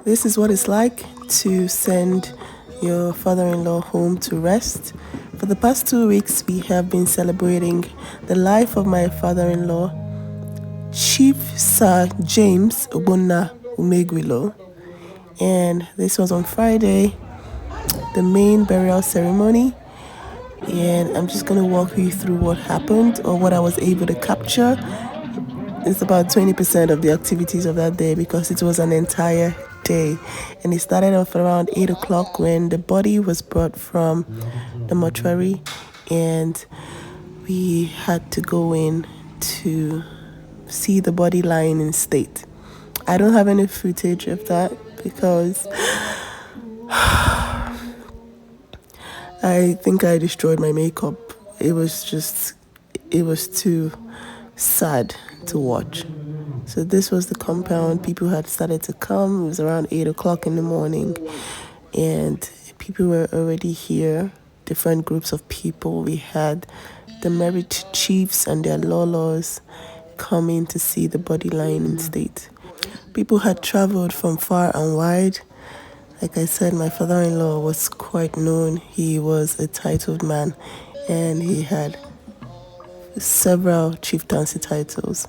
This is what it's like to send your father-in-law home to rest. For the past 2 weeks, we have been celebrating the life of my father-in-law, Chief Sir James Ogbonna Umegwilo. And this was on Friday, the main burial ceremony. And I'm just going to walk you through what happened or what I was able to capture. It's about 20% of the activities of that day because it was an entire day. And it started off around 8 o'clock when the body was brought from the mortuary and we had to go in to see the body lying in state. I don't have any footage of that because I think I destroyed my makeup. It was too sad to watch. So this was the compound. People had started to come. It was around 8 o'clock in the morning and people were already here, different groups of people. We had the married chiefs and their laws coming to see the body lying in state. People had traveled from far and wide. Like I said, my father-in-law was quite known. He was a titled man and he had several chieftaincy titles.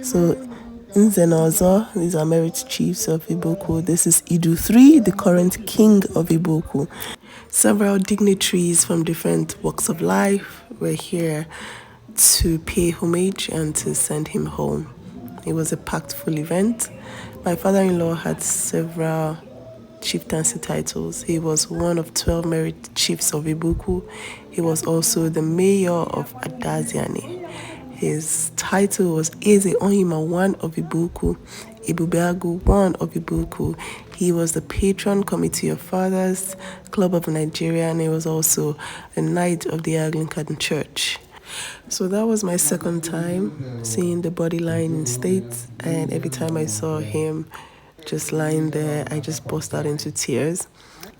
So Nzenozo, these are married chiefs of Iboku. This is Idu III, the current king of Iboku. Several dignitaries from different walks of life were here to pay homage and to send him home. It was a packed full event. My father-in-law had several chieftaincy titles. He was one of 12 married chiefs of Ibuku. He was also the mayor of Adaziani. His title was Eze Onyima I of Ibuku, Ibubeagu I of Ibuku. He was the patron committee of fathers, Club of Nigeria, and he was also a knight of the Anglican Church. So that was my second time seeing the body lying in state, and every time I saw him just lying there, I just burst out into tears.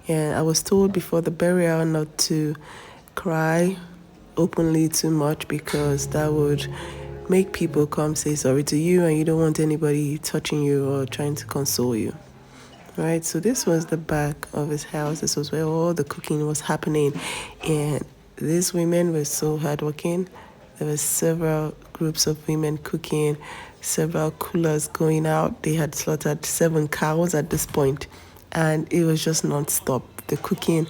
And I was told before the burial not to cry openly too much because that would make people come say sorry to you and you don't want anybody touching you or trying to console you. Right? So this was the back of his house. This was where all the cooking was happening. And these women were so hardworking. There were several groups of women cooking, several coolers going out. They had slaughtered 7 cows at this point, and it was just non-stop. The cooking,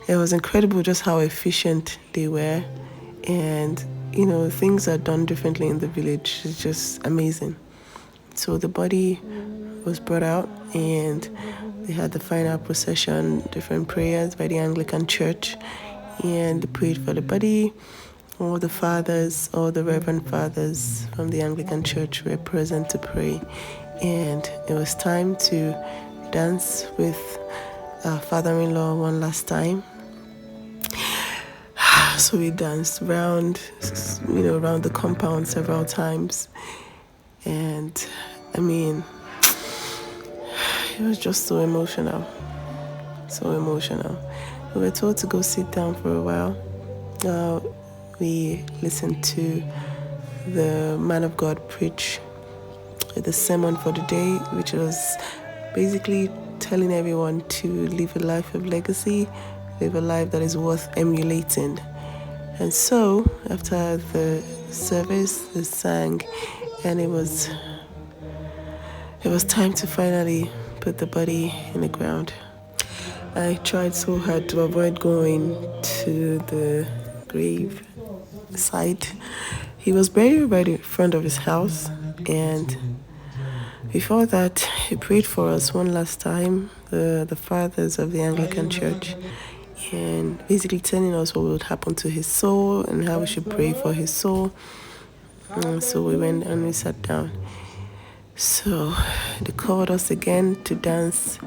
it was incredible just how efficient they were. And, you know, things are done differently in the village. It's just amazing. So the body was brought out and they had the final procession, different prayers by the Anglican Church, and they prayed for the body. All the fathers, all the reverend fathers from the Anglican Church were present to pray. And it was time to dance with our father-in-law one last time. So we danced around the compound several times. And I mean, it was just so emotional. So emotional. We were told to go sit down for a while. We listened to the man of God preach the sermon for the day, which was basically telling everyone to live a life of legacy, live a life that is worth emulating. And so after the service, they sang, and it was time to finally put the body in the ground. I tried so hard to avoid going to the grave site. He was buried right in front of his house, and before that he prayed for us one last time, the fathers of the Anglican Church, and basically telling us what would happen to his soul and how we should pray for his soul. So we went and we sat down. So they called us again to dance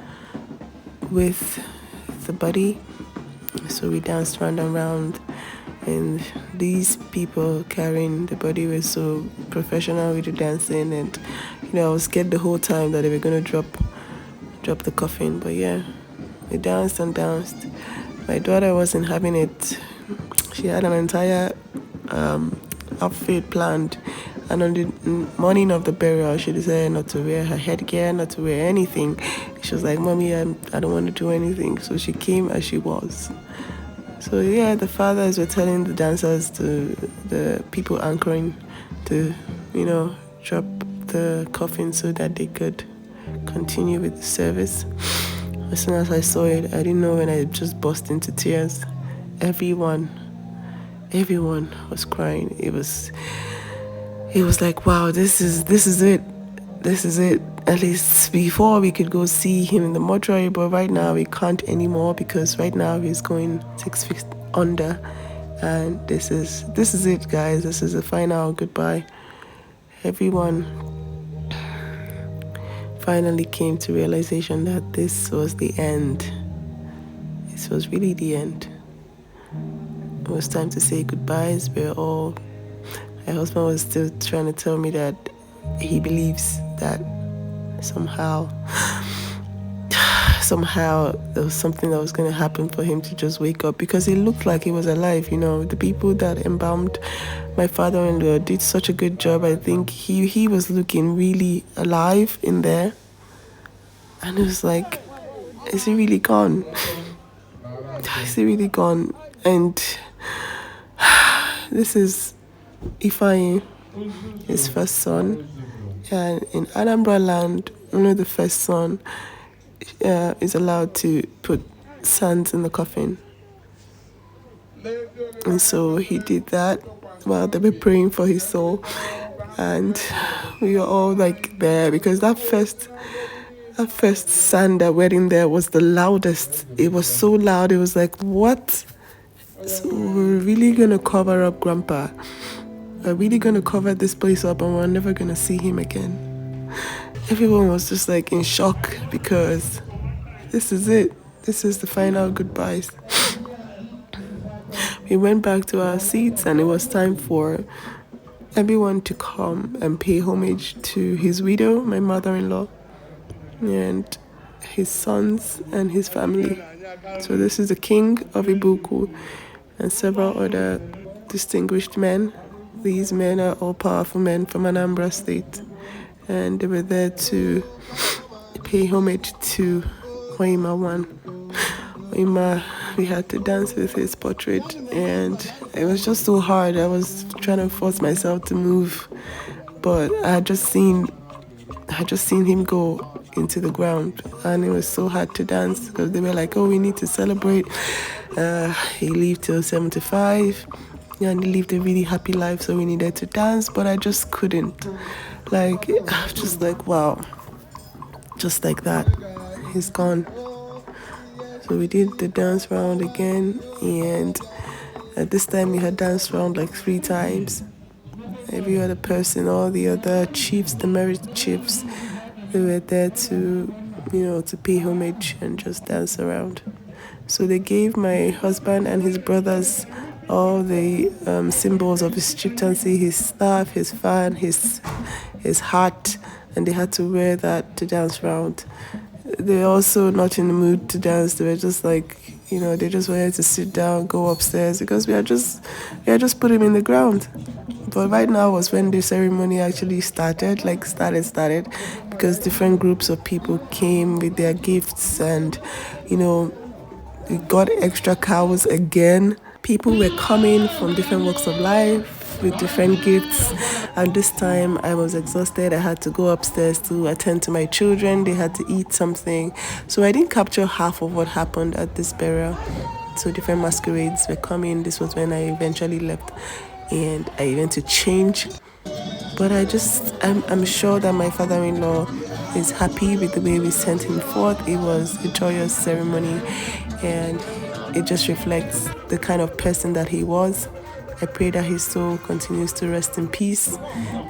with the body. So we danced round and round, and these people carrying the body were so professional with the dancing, and I was scared the whole time that they were going to drop the coffin. But yeah, we danced and danced. My daughter wasn't having it. She had an entire outfit planned, and on the morning of the burial she decided not to wear her headgear, not to wear anything. She was like, Mommy, I don't want to do anything. So she came as she was. So yeah, the fathers were telling the dancers, the people anchoring, to, drop the coffin so that they could continue with the service. As soon as I saw it, I didn't know when I just burst into tears. Everyone was crying. It was like, wow, this is it. This is it. At least before we could go see him in the mortuary, but right now we can't anymore, because right now he's going 6 feet under, and this is it, guys. This is the final goodbye. Everyone finally came to realization that this was the end. This was really the end. It was time to say goodbyes. My husband was still trying to tell me that he believes that somehow there was something that was going to happen for him to just wake up, because it looked like he was alive. The people that embalmed my father-in-law did such a good job. I think he was looking really alive in there, and it was like, is he really gone? Is he really gone? And this is Ifeanyi, his first son. And in Anambra land, only the first son is allowed to put sand in the coffin. And so he did that while they were praying for his soul. And we were all like there, because that first sand that went in there was the loudest. It was so loud. It was like, what? So we're really going to cover up Grandpa. We're really going to cover this place up, and we're never going to see him again. Everyone was just like in shock, because this is it. This is the final goodbyes. We went back to our seats, and it was time for everyone to come and pay homage to his widow, my mother-in-law, and his sons and his family. So this is the king of Ibuku and several other distinguished men. These men are all powerful men from Anambra State, and they were there to pay homage to Oima one. Oima, we had to dance with his portrait, and it was just so hard. I was trying to force myself to move, but I had just seen him go into the ground, and it was so hard to dance, because they were like, oh, we need to celebrate. He lived till 75, and he lived a really happy life, so we needed to dance, but I just couldn't. I was just like, wow, just like that, he's gone. So we did the dance round again, and at this time we had danced round like 3 times. Every other person, all the other chiefs, the merit chiefs, they were there to pay homage and just dance around. So they gave my husband and his brothers all the symbols of his chieftaincy, his staff, his fan, his hat, and they had to wear that to dance round. They were also not in the mood to dance. They were just like, they just wanted to sit down, go upstairs, because we had just put him in the ground. But right now was when the ceremony actually started, because different groups of people came with their gifts, and, we got extra cows again. People were coming from different walks of life with different gifts, and this time I was exhausted. I had to go upstairs to attend to my children. They had to eat something, so I didn't capture half of what happened at this burial. So different masquerades were coming. This was when I eventually left, and I went to change. But I'm sure that my father-in-law is happy with the way we sent him forth. It was a joyous ceremony, and it just reflects the kind of person that he was. I pray that his soul continues to rest in peace.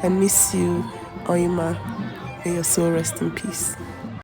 I miss you, Oima. May your soul rest in peace.